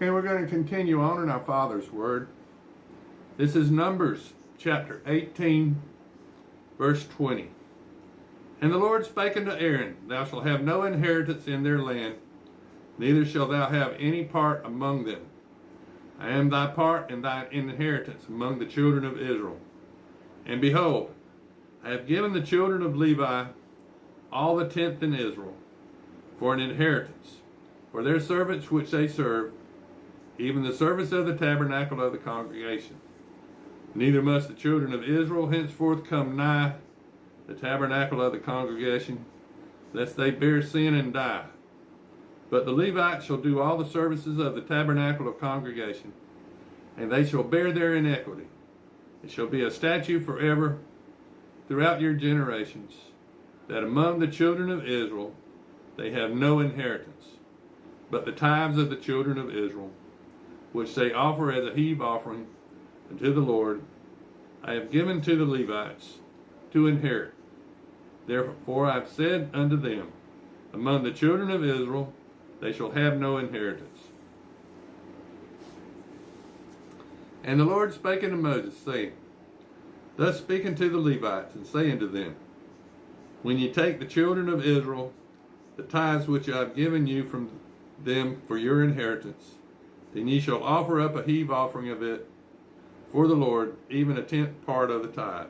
Okay, we're going to continue on in our Father's Word. This is Numbers chapter 18, verse 20. And the Lord spake unto Aaron, Thou shalt have no inheritance in their land, neither shalt thou have any part among them. I am thy part and thine inheritance among the children of Israel. And behold, I have given the children of Levi all the tenth in Israel for an inheritance, for their servants which they serve, even the service of the tabernacle of the congregation. Neither must the children of Israel henceforth come nigh the tabernacle of the congregation, lest they bear sin and die. But the Levites shall do all the services of the tabernacle of congregation, and they shall bear their iniquity. It shall be a statute forever throughout your generations, that among the children of Israel they have no inheritance, but the tithes of the children of Israel, which they offer as a heave offering unto the Lord, I have given to the Levites to inherit. Therefore I have said unto them, among the children of Israel they shall have no inheritance. And the Lord spake unto Moses, saying, Thus speak unto the Levites, and say unto them, When ye take the children of Israel, the tithes which I have given you from them for your inheritance, then ye shall offer up a heave offering of it for the Lord, even a tenth part of the tithe.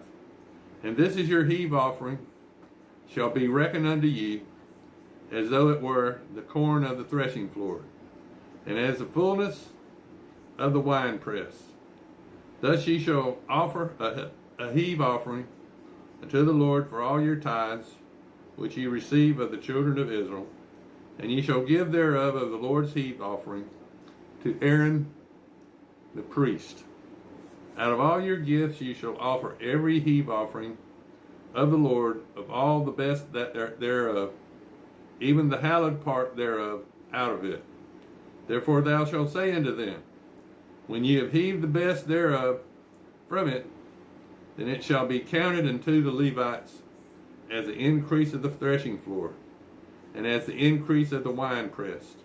And this is your heave offering, shall be reckoned unto you, as though it were the corn of the threshing floor, and as the fullness of the winepress. Thus ye shall offer a heave offering unto the Lord for all your tithes, which ye receive of the children of Israel, and ye shall give thereof of the Lord's heave offering to Aaron the priest. Out of all your gifts ye shall offer every heave offering of the Lord of all the best that thereof, even the hallowed part thereof out of it. Therefore thou shalt say unto them, When ye have heaved the best thereof from it, then it shall be counted unto the Levites as the increase of the threshing floor, and as the increase of the winepress.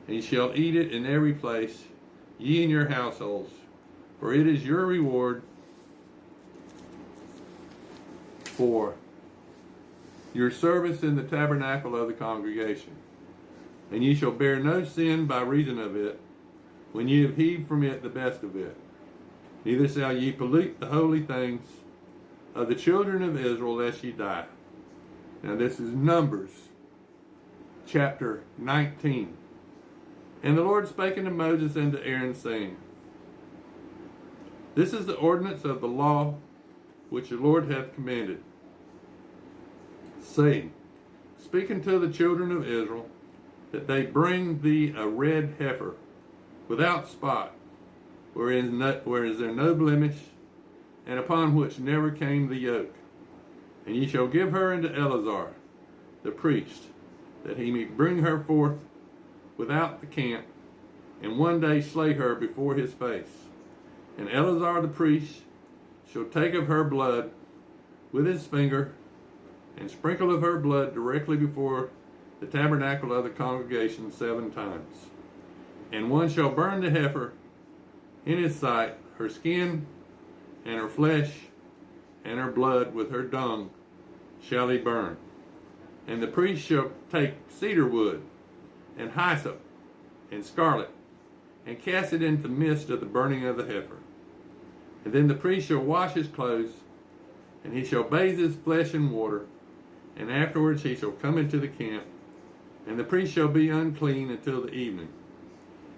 And ye shall eat it in every place, ye and your households, for it is your reward for your service in the tabernacle of the congregation. And ye shall bear no sin by reason of it, when ye have heaved from it the best of it. Neither shall ye pollute the holy things of the children of Israel, lest ye die. Now this is Numbers chapter 19. And the Lord spake unto Moses and to Aaron, saying, This is the ordinance of the law which the Lord hath commanded, saying, Speak unto the children of Israel, that they bring thee a red heifer, without spot, wherein is there no blemish, and upon which never came the yoke. And ye shall give her unto Eleazar the priest, that he may bring her forth without the camp, and one day slay her before his face. And Eleazar the priest shall take of her blood with his finger, and sprinkle of her blood directly before the tabernacle of the congregation 7 times. And one shall burn the heifer in his sight, her skin and her flesh and her blood with her dung shall he burn. And the priest shall take cedar wood and hyssop and scarlet, and cast it into the midst of the burning of the heifer. And then the priest shall wash his clothes, and he shall bathe his flesh in water, and afterwards he shall come into the camp, and the priest shall be unclean until the evening.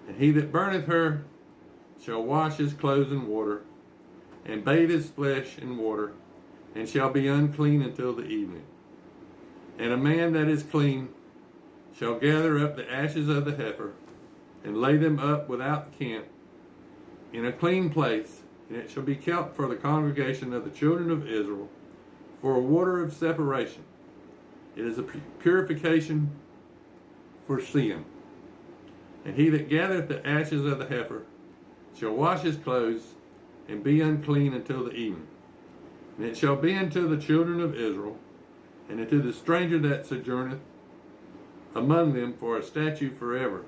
And he that burneth her shall wash his clothes in water, and bathe his flesh in water, and shall be unclean until the evening. And a man that is clean shall gather up the ashes of the heifer, and lay them up without the camp, in a clean place, and it shall be kept for the congregation of the children of Israel, for a water of separation. It is a purification for sin. And he that gathereth the ashes of the heifer shall wash his clothes, and be unclean until the evening. And it shall be unto the children of Israel, and unto the stranger that sojourneth among them for a statute forever.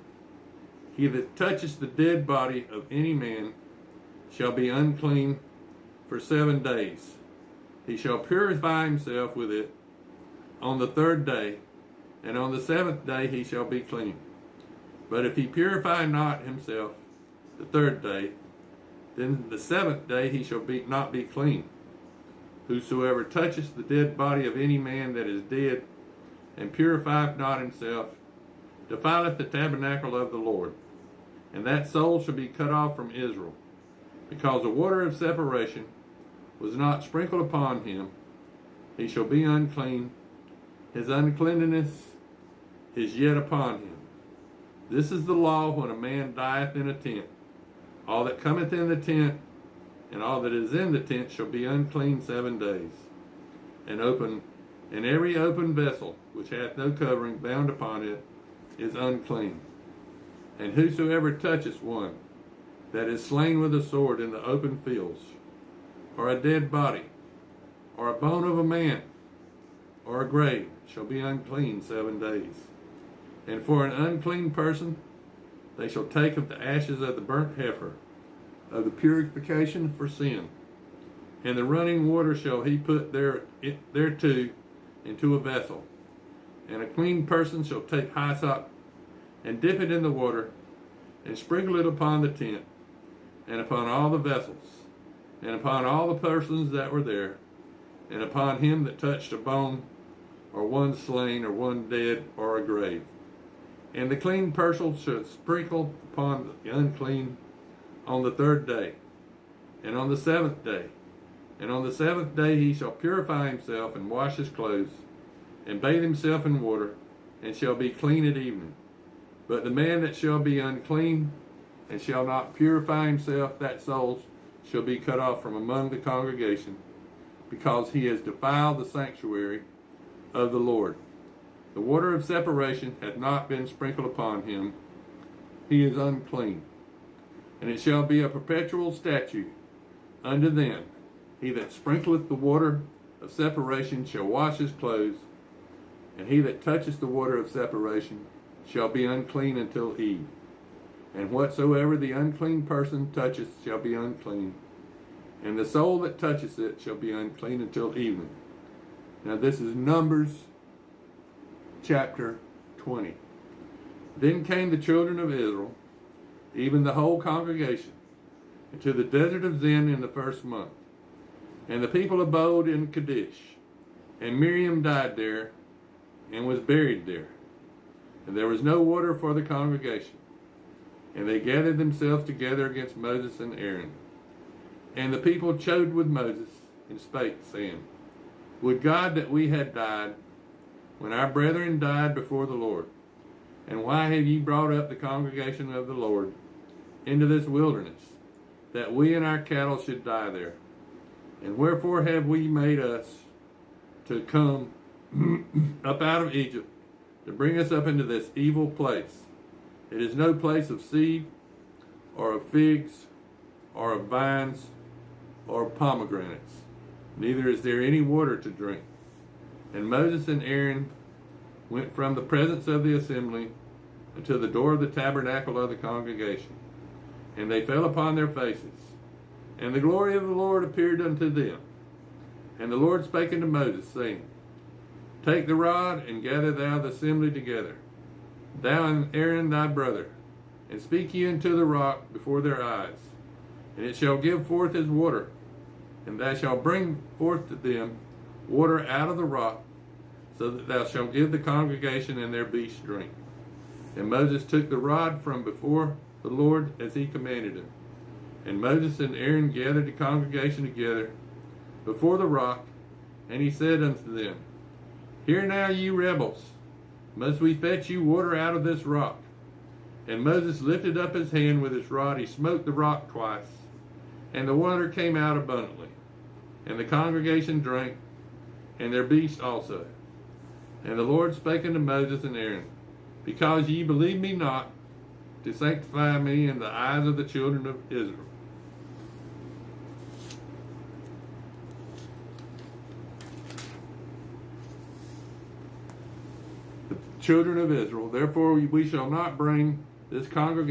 He that toucheth the dead body of any man shall be unclean for 7 days. He shall purify himself with it on the 3rd day, and on the 7th day he shall be clean. But if he purify not himself the 3rd day, then the 7th day he shall not be clean. Whosoever toucheth the dead body of any man that is dead, and purifieth not himself, defileth the tabernacle of the Lord, and that soul shall be cut off from Israel, because the water of separation was not sprinkled upon him. He shall be unclean. His uncleanness is yet upon him. This is the law when a man dieth in a tent. All that cometh in the tent, and all that is in the tent shall be unclean 7 days. And every open vessel which hath no covering bound upon it is unclean. And whosoever toucheth one that is slain with a sword in the open fields, or a dead body, or a bone of a man, or a grave, shall be unclean 7 days. And for an unclean person they shall take of the ashes of the burnt heifer, of the purification for sin, and the running water shall he put thereto into a vessel. And a clean person shall take hyssop, and dip it in the water, and sprinkle it upon the tent, and upon all the vessels, and upon all the persons that were there, and upon him that touched a bone, or one slain, or one dead, or a grave. And the clean person shall sprinkle upon the unclean on the 3rd day, and on the 7th day. And on the 7th day he shall purify himself, and wash his clothes, and bathe himself in water, and shall be clean at evening. But the man that shall be unclean, and shall not purify himself, that soul shall be cut off from among the congregation, because he has defiled the sanctuary of the Lord. The water of separation hath not been sprinkled upon him. He is unclean. And it shall be a perpetual statute unto them. He that sprinkleth the water of separation shall wash his clothes, and he that toucheth the water of separation shall be unclean until eve. And whatsoever the unclean person toucheth shall be unclean, and the soul that toucheth it shall be unclean until evening. Now this is Numbers chapter 20. Then came the children of Israel, even the whole congregation, into the desert of Zin in the 1st month. And the people abode in Kadesh. And Miriam died there, and was buried there. And there was no water for the congregation. And they gathered themselves together against Moses and Aaron. And the people chode with Moses, and spake, saying, Would God that we had died, when our brethren died before the Lord. And why have ye brought up the congregation of the Lord into this wilderness, that we and our cattle should die there? And wherefore have we made us to come up out of Egypt, to bring us up into this evil place? It is no place of seed, or of figs, or of vines, or of pomegranates. Neither is there any water to drink. And Moses and Aaron went from the presence of the assembly unto the door of the tabernacle of the congregation. And they fell upon their faces. And the glory of the Lord appeared unto them. And the Lord spake unto Moses, saying, Take the rod, and gather thou the assembly together, thou and Aaron thy brother, and speak ye unto the rock before their eyes. And it shall give forth his water, and thou shalt bring forth to them water out of the rock, so that thou shalt give the congregation and their beasts drink. And Moses took the rod from before the Lord as he commanded him. And Moses and Aaron gathered the congregation together before the rock, and he said unto them, Hear now, ye rebels, must we fetch you water out of this rock? And Moses lifted up his hand with his rod, he smote the rock twice, and the water came out abundantly. And the congregation drank, and their beasts also. And the Lord spake unto Moses and Aaron, Because ye believe me not, to sanctify me in the eyes of the children of Israel. The children of Israel, therefore we shall not bring this congregation